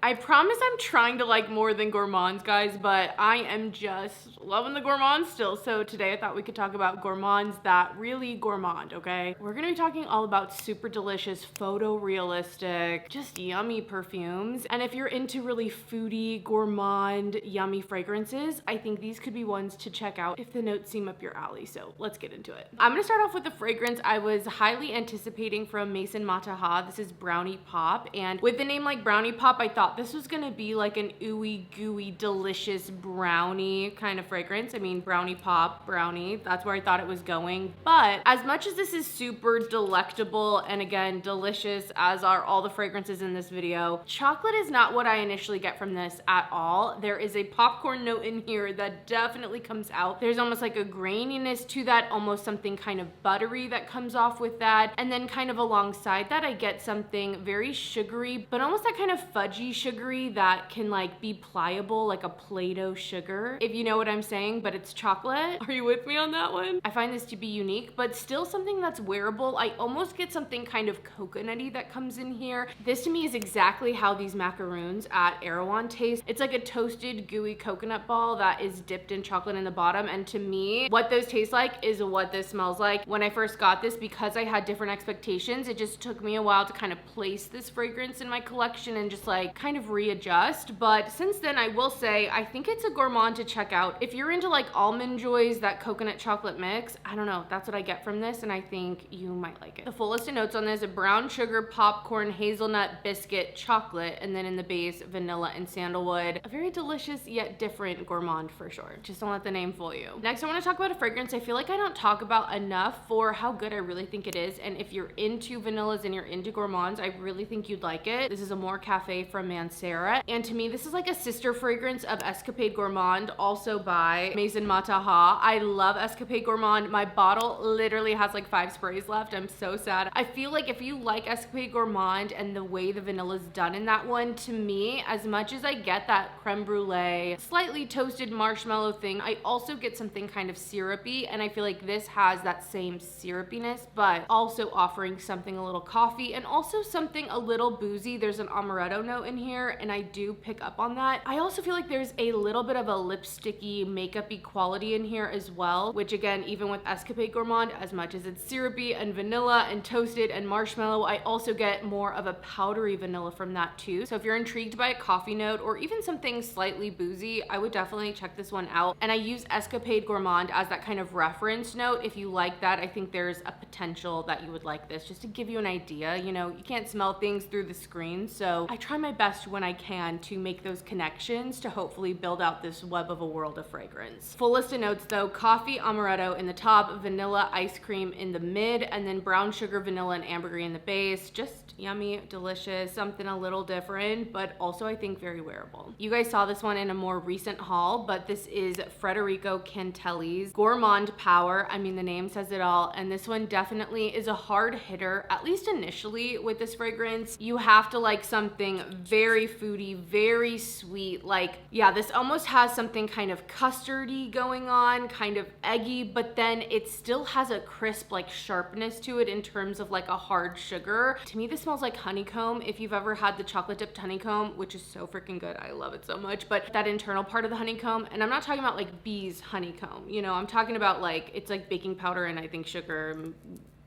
I promise I'm trying to like more than gourmands, guys, but I am just loving the gourmands still. So today I thought we could talk about gourmands that really gourmand, okay? We're gonna be talking all about super delicious, photorealistic, just yummy perfumes. And if you're into really foodie, gourmand, yummy fragrances, I think these could be ones to check out if the notes seem up your alley. So let's get into it. I'm gonna start off with the fragrance I was highly anticipating from Maison Mataha. This is Brownie Pop. And with the name like Brownie Pop, I thought this was gonna be like an ooey gooey delicious brownie kind of fragrance. I mean, Brownie Pop, brownie, that's where I thought it was going. But as much as this is super delectable and again delicious, as are all the fragrances in this video, chocolate is not what I initially get from this at all. There is a popcorn note in here that definitely comes out. There's almost like a graininess to that, almost something kind of buttery that comes off with that, and then kind of alongside that I get something very sugary, but almost that kind of fudgy sugary that can like be pliable, like a Play-Doh sugar, if you know what I'm saying, but it's chocolate. Are you with me on that one? I find this to be unique, but still something that's wearable. I almost get something kind of coconutty that comes in here. This to me is exactly how these macaroons at Erewhon taste. It's like a toasted gooey coconut ball that is dipped in chocolate in the bottom, and to me, what those taste like is what this smells like. When I first got this, because I had different expectations, it just took me a while to kind of place this fragrance in my collection and just like kind of readjust. But since then, I will say I think it's a gourmand to check out. If you're into like Almond Joys, that coconut chocolate mix, I don't know, that's what I get from this, and I think you might like it. The full list of notes on this: a brown sugar, popcorn, hazelnut, biscuit, chocolate, and then in the base, vanilla and sandalwood. A very delicious yet different gourmand for sure. Just don't let the name fool you. Next, I want to talk about a fragrance I feel like I don't talk about enough for how good I really think it is, and if you're into vanillas and you're into gourmands, I really think you'd like it. This is Amore Caffè from Mancera, and to me this is like a sister fragrance of Escapade Gourmand, also by Maison Mataha. I love Escapade Gourmand. My bottle literally has like 5 sprays left. I'm so sad. I feel like if you like Escapade Gourmand and the way the vanilla is done in that one, to me, as much as I get that creme brulee, slightly toasted marshmallow thing, I also get something kind of syrupy, and I feel like this has that same syrupiness, but also offering something a little coffee and also something a little boozy. There's an amaretto note in here, and I do pick up on that. I also feel like there's a little bit of a lipsticky, makeup-y quality in here as well, which again, even with Escapade Gourmand, as much as it's syrupy and vanilla and toasted and marshmallow, I also get more of a powdery vanilla from that too. So if you're intrigued by a coffee note or even something slightly boozy, I would definitely check this one out. And I use Escapade Gourmand as that kind of reference note. If you like that, I think there's a potential that you would like this, just to give you an idea. You know, you can't smell things through the screen, so I try my best when I can to make those connections to hopefully build out this web of a world of fragrance. Full list of notes though: coffee, amaretto in the top, vanilla ice cream in the mid, and then brown sugar, vanilla, and ambergris in the base. Just yummy, delicious, something a little different, but also I think very wearable. You guys saw this one in a more recent haul, but this is Federico Cantelli's Gourmand Power. I mean, the name says it all, and this one definitely is a hard hitter, at least initially with this fragrance. You have to like something very foodie, very sweet. Like, yeah, this almost has something kind of custardy going on, kind of eggy, but then it still has a crisp like sharpness to it in terms of like a hard sugar. To me, this smells like honeycomb. If you've ever had the chocolate dipped honeycomb, which is so freaking good, I love it so much, but that internal part of the honeycomb, and I'm not talking about like bees honeycomb, you know, I'm talking about like, it's like baking powder and I think sugar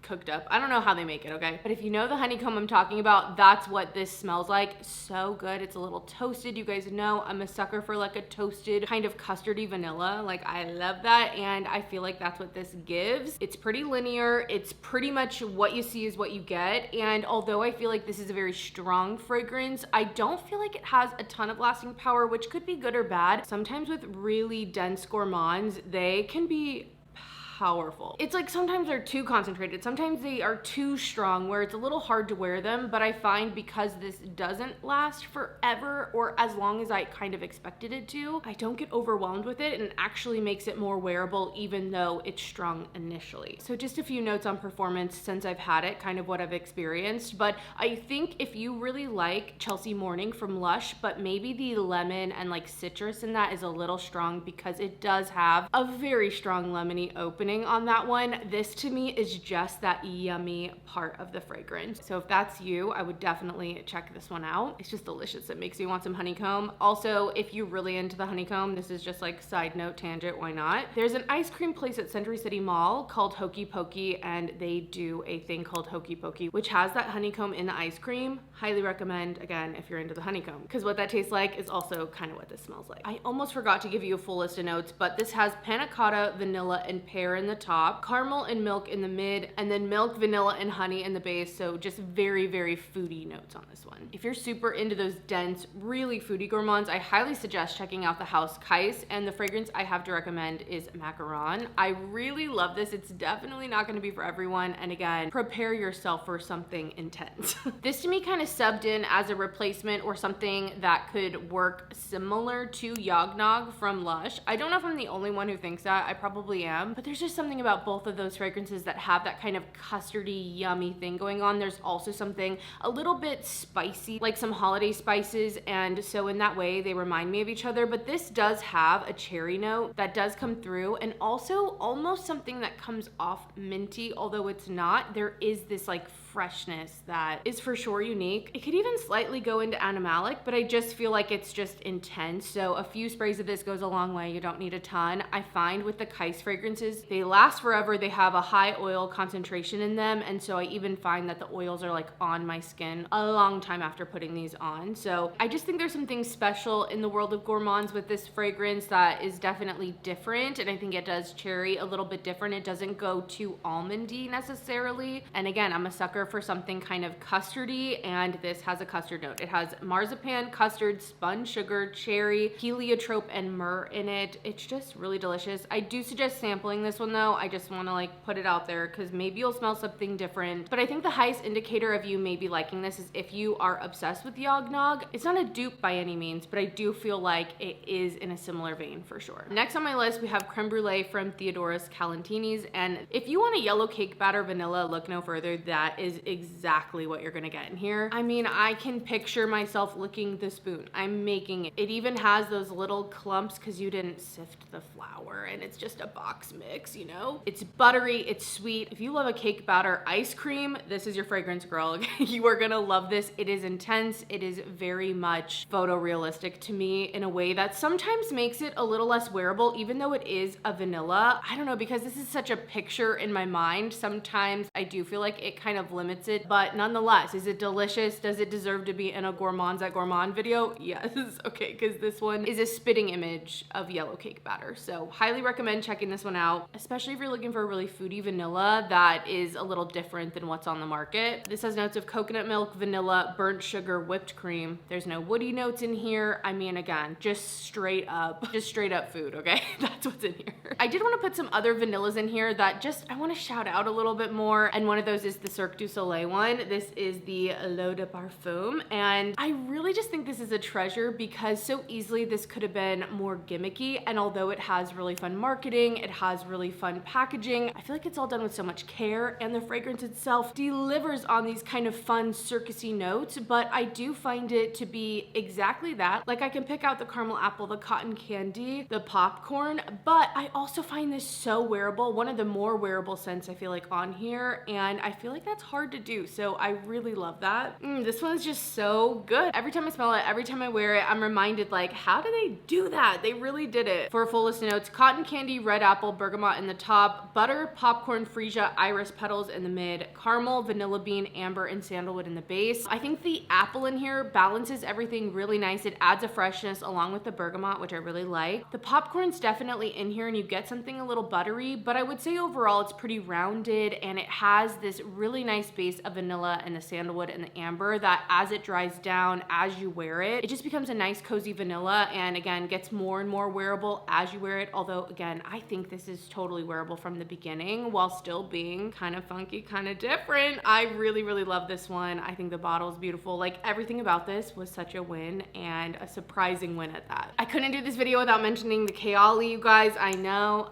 cooked up. I don't know how they make it, okay? But if you know the honeycomb I'm talking about, that's what this smells like. So good. It's a little toasted. You guys know I'm a sucker for like a toasted kind of custardy vanilla. Like, I love that, and I feel like that's what this gives. It's pretty linear. It's pretty much what you see is what you get, and although I feel like this is a very strong fragrance, I don't feel like it has a ton of lasting power, which could be good or bad. Sometimes with really dense gourmands, they can be powerful. It's like sometimes they're too concentrated, sometimes they are too strong where it's a little hard to wear them, but I find because this doesn't last forever or as long as I kind of expected it to, I don't get overwhelmed with it, and it actually makes it more wearable even though it's strong initially. So just a few notes on performance since I've had it, kind of what I've experienced, but I think if you really like Chelsea Morning from Lush, but maybe the lemon and like citrus in that is a little strong because it does have a very strong lemony opening opening on that one. This to me is just that yummy part of the fragrance. So if that's you, I would definitely check this one out. It's just delicious. It makes you want some honeycomb. Also, if you're really into the honeycomb, this is just like side note tangent, why not? There's an ice cream place at Century City Mall called Hokey Pokey, and they do a thing called Hokey Pokey, which has that honeycomb in the ice cream. Highly recommend, again, if you're into the honeycomb, because what that tastes like is also kind of what this smells like. I almost forgot to give you a full list of notes, but this has panna cotta, vanilla, and pear in the top, caramel and milk in the mid, and then milk, vanilla, and honey in the base. So just very, very foodie notes on this one. If you're super into those dense, really foodie gourmands, I highly suggest checking out the house Kyse, and the fragrance I have to recommend is Macaron. I really love this. It's definitely not going to be for everyone, and again, prepare yourself for something intense. This to me kind of subbed in as a replacement or something that could work similar to Yognog from Lush. I don't know if I'm the only one who thinks that. I probably am, but there's just something about both of those fragrances that have that kind of custardy, yummy thing going on. There's also something a little bit spicy, like some holiday spices, and so in that way they remind me of each other. But this does have a cherry note that does come through, and also almost something that comes off minty, although it's not. There is this like freshness that is for sure unique. It could even slightly go into animalic, but I just feel like it's just intense. So a few sprays of this goes a long way. You don't need a ton. I find with the Kyse fragrances, they last forever. They have a high oil concentration in them, and so I even find that the oils are like on my skin a long time after putting these on. So I just think there's something special in the world of gourmands with this fragrance that is definitely different, and I think it does cherry a little bit different. It doesn't go too almondy necessarily, and again, I'm a sucker for something kind of custardy, and this has a custard note. It has marzipan, custard, spun sugar, cherry, heliotrope, and myrrh in it. It's just really delicious. I do suggest sampling this one though. I just want to like put it out there because maybe you'll smell something different. But I think the highest indicator of you maybe liking this is if you are obsessed with Yognog. It's not a dupe by any means, but I do feel like it is in a similar vein for sure. Next on my list, we have Crème Brûlée from Theodoros Kalotinis, and if you want a yellow cake batter vanilla, look no further. That is exactly what you're gonna get in here. I mean, I can picture myself licking the spoon. I'm making it. It even has those little clumps because you didn't sift the flour, and it's just a box mix, you know? It's buttery, it's sweet. If you love a cake batter ice cream, this is your fragrance, girl. You are gonna love this. It is intense. It is very much photorealistic to me in a way that sometimes makes it a little less wearable, even though it is a vanilla. I don't know, because this is such a picture in my mind. Sometimes I do feel like it kind of limits it, but nonetheless, is it delicious? Does it deserve to be in a Gourmands at Gourmand video? Yes. Okay, because this one is a spitting image of yellow cake batter. So highly recommend checking this one out, especially if you're looking for a really foodie vanilla that is a little different than what's on the market. This has notes of coconut milk, vanilla, burnt sugar, whipped cream. There's no woody notes in here. I mean, again, just straight up food, okay? That's what's in here. I did want to put some other vanillas in here that just, I want to shout out a little bit more, and one of those is the Cirque du Soleil one. This is the L'Eau de Parfum, and I really just think this is a treasure because so easily this could have been more gimmicky, and although it has really fun marketing, it has really fun packaging, I feel like it's all done with so much care, and the fragrance itself delivers on these kind of fun circusy notes, but I do find it to be exactly that. Like, I can pick out the caramel apple, the cotton candy, the popcorn, but I also find this so wearable, one of the more wearable scents I feel like on here, and I feel like that's hard to do, so I really love that. This one's just so good. Every time I smell it, every time I wear it, I'm reminded, like, how do they do that? They really did it. For a full list of notes, cotton candy, red apple, bergamot in the top, butter, popcorn, freesia, iris petals in the mid, caramel, vanilla bean, amber, and sandalwood in the base. I think the apple in here balances everything really nice. It adds a freshness along with the bergamot, which I really like. The popcorn's definitely in here and you get something a little buttery, but I would say overall it's pretty rounded, and it has this really nice base of vanilla and the sandalwood and the amber that as it dries down, as you wear it, it just becomes a nice cozy vanilla, and again, gets more and more wearable as you wear it. Although again, I think this is totally wearable from the beginning while still being kind of funky, kind of different. I really, really love this one. I think the bottle is beautiful. Like, everything about this was such a win, and a surprising win at that. I couldn't do this video without mentioning the Kayali, you guys. I know.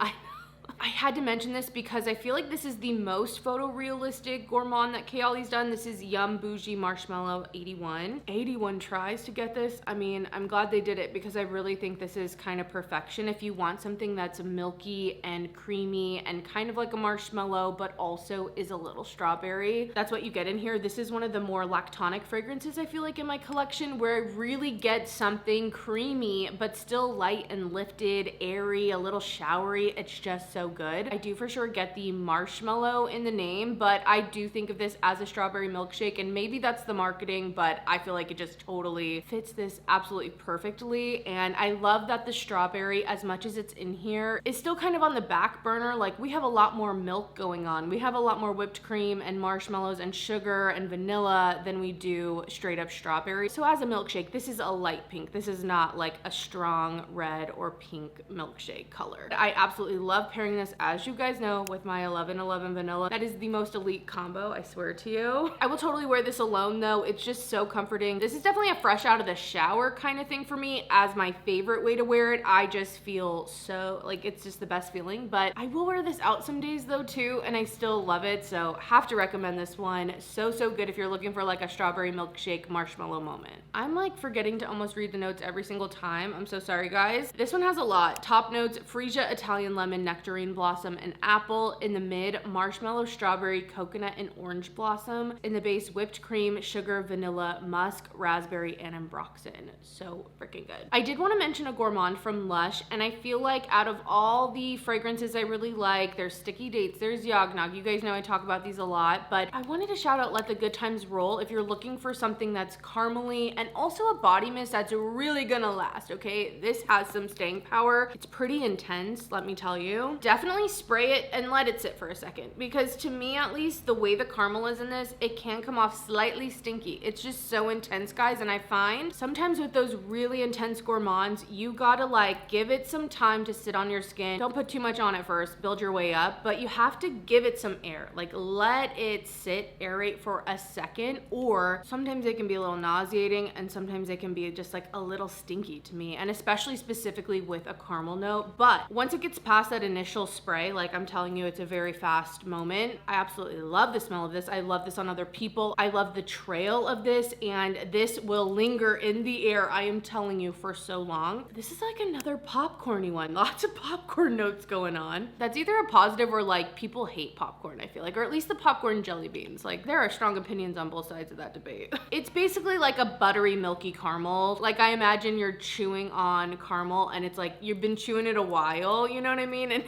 I had to mention this because I feel like this is the most photorealistic gourmand that Kayali's done. This is Yum Boujee Marshmallow 81. 81 tries to get this. I mean, I'm glad they did it because I really think this is kind of perfection. If you want something that's milky and creamy and kind of like a marshmallow, but also is a little strawberry, that's what you get in here. This is one of the more lactonic fragrances I feel like in my collection, where I really get something creamy, but still light and lifted, airy, a little showery. It's just so good. I do for sure get the marshmallow in the name, but I do think of this as a strawberry milkshake, and maybe that's the marketing, but I feel like it just totally fits this absolutely perfectly. And I love that the strawberry, as much as it's in here, is still kind of on the back burner. Like, we have a lot more milk going on. We have a lot more whipped cream and marshmallows and sugar and vanilla than we do straight up strawberry. So as a milkshake, this is a light pink. This is not like a strong red or pink milkshake color. I absolutely love pairing this, as you guys know, with my 1111 vanilla. That is the most elite combo, I swear to you. I will totally wear this alone though. It's just so comforting. This is definitely a fresh out of the shower kind of thing for me as my favorite way to wear it. I just feel so, like, it's just the best feeling. But I will wear this out some days though too, and I still love it. So have to recommend this one. So good if you're looking for like a strawberry milkshake marshmallow moment. I'm like forgetting to almost read the notes every single time. I'm so sorry guys. This one has a lot. Top notes: freesia, Italian lemon, nectarine blossom, and apple. In the mid, marshmallow, strawberry, coconut, and orange blossom. In the base, whipped cream, sugar, vanilla, musk, raspberry, and ambroxan. So freaking good. I did want to mention a gourmand from Lush, and I feel like out of all the fragrances I really like, there's Sticky Dates, there's Yognog. You guys know I talk about these a lot, but I wanted to shout out Let the Good Times Roll if you're looking for something that's caramely and also a body mist that's really gonna last, okay? This has some staying power. It's pretty intense, let me tell you. Definitely spray it and let it sit for a second, because to me at least, the way the caramel is in this, it can come off slightly stinky. It's just so intense, guys, and I find sometimes with those really intense gourmands, you gotta like give it some time to sit on your skin. Don't put too much on it first, build your way up, but you have to give it some air. Like, let it sit, aerate for a second, or sometimes it can be a little nauseating and sometimes it can be just like a little stinky to me, and especially specifically with a caramel note. But once it gets past that initial spray, like I'm telling you, it's a very fast moment. I absolutely love the smell of this. I love this on other people. I love the trail of this, and this will linger in the air, I am telling you, for so long. This is like another popcorny one. Lots of popcorn notes going on. That's either a positive or like people hate popcorn, I feel like, or at least the popcorn jelly beans. Like, there are strong opinions on both sides of that debate. It's basically like a buttery, milky caramel. Like, I imagine you're chewing on caramel and it's like you've been chewing it a while, you know what I mean? And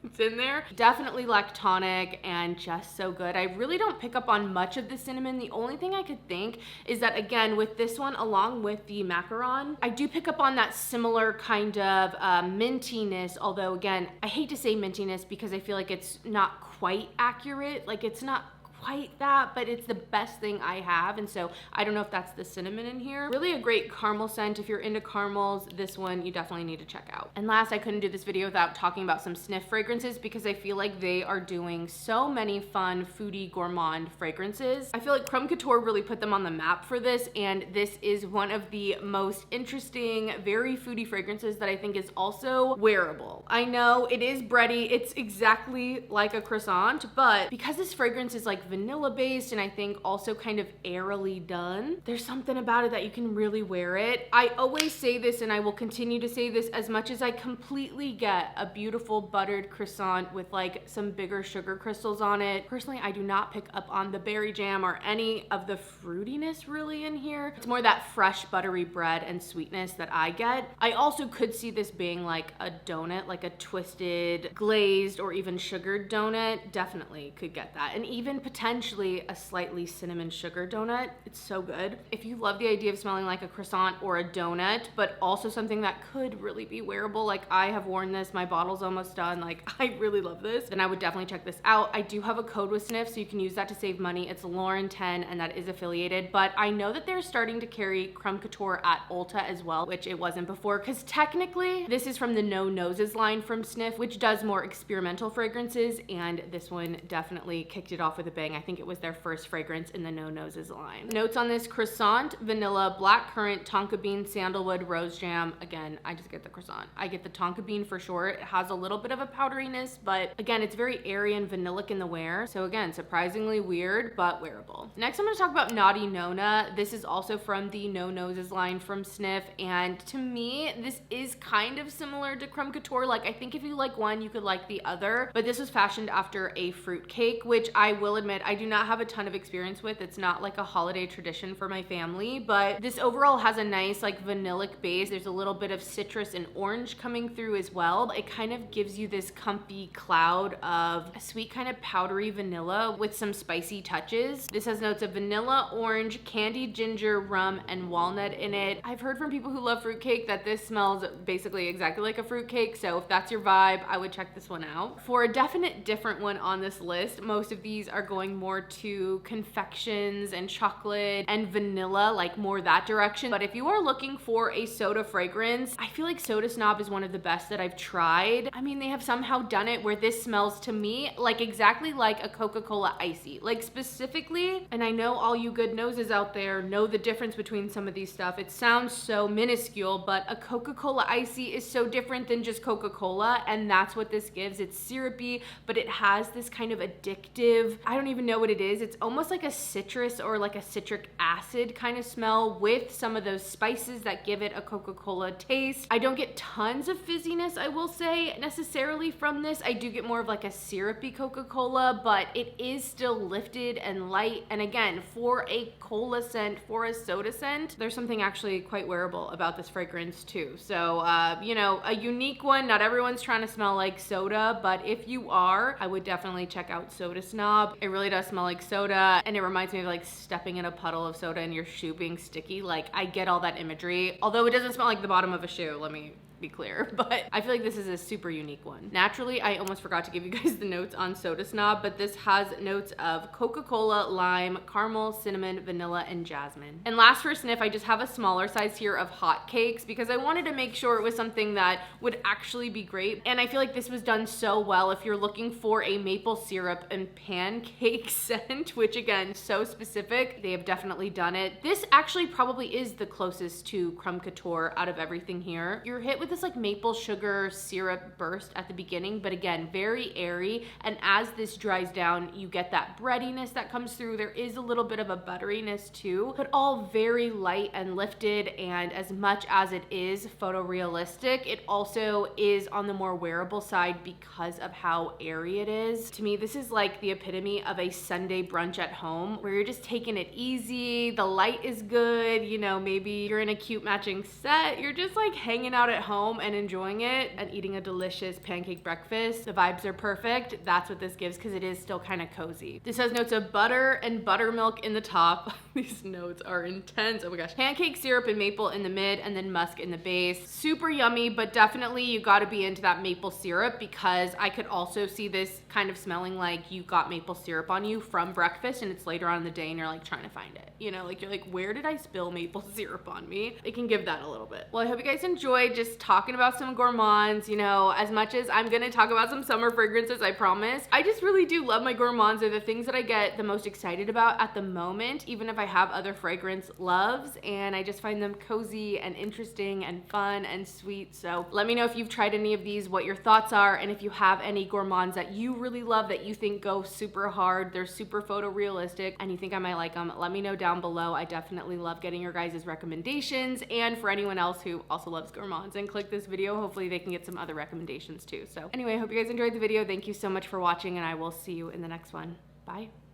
it's in there. Definitely lactonic and just so good. I really don't pick up on much of the cinnamon. The only thing I could think is that, again, with this one, along with the macaron, I do pick up on that similar kind of mintiness, although again, I hate to say mintiness because I feel like it's not quite accurate. Like, it's not quite that, but it's the best thing I have, and so I don't know if that's the cinnamon in here. Really a great caramel scent. If you're into caramels, this one you definitely need to check out. And last, I couldn't do this video without talking about some Snif fragrances because I feel like they are doing so many fun foodie gourmand fragrances. I feel like Crumb Couture really put them on the map for this, and this is one of the most interesting, very foodie fragrances that I think is also wearable. I know it is bready, it's exactly like a croissant, but because this fragrance is like vanilla based and I think also kind of airily done, there's something about it that you can really wear it. I always say this, and I will continue to say this, as much as I completely get a beautiful buttered croissant with like some bigger sugar crystals on it. Personally, I do not pick up on the berry jam or any of the fruitiness really in here. It's more that fresh buttery bread and sweetness that I get. I also could see this being like a donut, like a twisted, glazed, or even sugared donut. Definitely could get that. And even potentially a slightly cinnamon sugar donut. It's so good. If you love the idea of smelling like a croissant or a donut, but also something that could really be wearable, like I have worn this, my bottle's almost done, like I really love this, then I would definitely check this out. I do have a code with Snif, so you can use that to save money. It's Lauren10, and that is affiliated, but I know that they're starting to carry Crumb Couture at Ulta as well, which it wasn't before, because technically this is from the No Noses line from Snif, which does more experimental fragrances, and this one definitely kicked it off with a bang. exciting. I think it was their first fragrance in the No Noses line. Notes on this: croissant, vanilla, black currant, tonka bean, sandalwood, rose jam. Again, I just get the croissant. I get the tonka bean for sure. It has a little bit of a powderiness, but again, it's very airy and vanillic in the wear. So again, surprisingly weird, but wearable. Next, I'm gonna talk about Naughty Nonna. This is also from the No Noses line from Snif, and to me, this is kind of similar to Crumb Couture. Like, I think if you like one, you could like the other, but this was fashioned after a fruit cake, which I will admit I do not have a ton of experience with. It's not like a holiday tradition for my family, but this overall has a nice like vanillic base. There's a little bit of citrus and orange coming through as well. It kind of gives you this comfy cloud of a sweet kind of powdery vanilla with some spicy touches. This has notes of vanilla, orange, candied ginger, rum, and walnut in it. I've heard from people who love fruitcake that this smells basically exactly like a fruitcake, so if that's your vibe, I would check this one out. For a definite different one on this list, most of these are going more to confections and chocolate and vanilla, like more that direction. But if you are looking for a soda fragrance, I feel like Soda Snob is one of the best that I've tried. I mean, they have somehow done it where this smells to me like exactly like a Coca-Cola Icy. Like specifically, and I know all you good noses out there know the difference between some of these stuff. It sounds so minuscule, but a Coca-Cola Icy is so different than just Coca-Cola, and that's what this gives. It's syrupy, but it has this kind of addictive, I don't even know what it is. It's almost like a citrus or like a citric acid kind of smell with some of those spices that give it a Coca-Cola taste. I don't get tons of fizziness, I will say, necessarily from this. I do get more of like a syrupy Coca-Cola, but it is still lifted and light. And again, for a cola scent, for a soda scent, there's something actually quite wearable about this fragrance too. So, you know, a unique one. Not everyone's trying to smell like soda, but if you are, I would definitely check out Soda Snob. It really does smell like soda, and it reminds me of like stepping in a puddle of soda and your shoe being sticky. Like, I get all that imagery, although it doesn't smell like the bottom of a shoe, let me be clear, but I feel like this is a super unique one. Naturally, I almost forgot to give you guys the notes on Soda Snob, but this has notes of Coca-Cola, lime, caramel, cinnamon, vanilla, and jasmine. And last for Snif, I just have a smaller size here of Hot Cakes because I wanted to make sure it was something that would actually be great. And I feel like this was done so well if you're looking for a maple syrup and pancake scent, which again, so specific, they have definitely done it. This actually probably is the closest to Crumb Couture out of everything here. You're hit with this like maple sugar syrup burst at the beginning, but again, very airy. And as this dries down, you get that breadiness that comes through. There is a little bit of a butteriness too, but all very light and lifted. And as much as it is photorealistic, it also is on the more wearable side because of how airy it is. To me, this is like the epitome of a Sunday brunch at home where you're just taking it easy. The light is good. You know, maybe you're in a cute matching set. You're just like hanging out at home and enjoying it and eating a delicious pancake breakfast. The vibes are perfect. That's what this gives because it is still kind of cozy. This has notes of butter and buttermilk in the top. These notes are intense. Oh my gosh. Pancake syrup and maple in the mid, and then musk in the base. Super yummy, but definitely you got to be into that maple syrup because I could also see this kind of smelling like you got maple syrup on you from breakfast and it's later on in the day and you're like trying to find it. You know, like you're like, where did I spill maple syrup on me? It can give that a little bit. Well, I hope you guys enjoyed just talking about some gourmands. You know, as much as I'm gonna talk about some summer fragrances, I promise, I just really do love my gourmands. They're the things that I get the most excited about at the moment, even if I have other fragrance loves, and I just find them cozy and interesting and fun and sweet. So let me know if you've tried any of these, what your thoughts are, and if you have any gourmands that you really love that you think go super hard, they're super photorealistic, and you think I might like them, let me know down below. I definitely love getting your guys' recommendations, and for anyone else who also loves gourmands and click this video, hopefully they can get some other recommendations too. So anyway, I hope you guys enjoyed the video. Thank you so much for watching, and I will see you in the next one. Bye.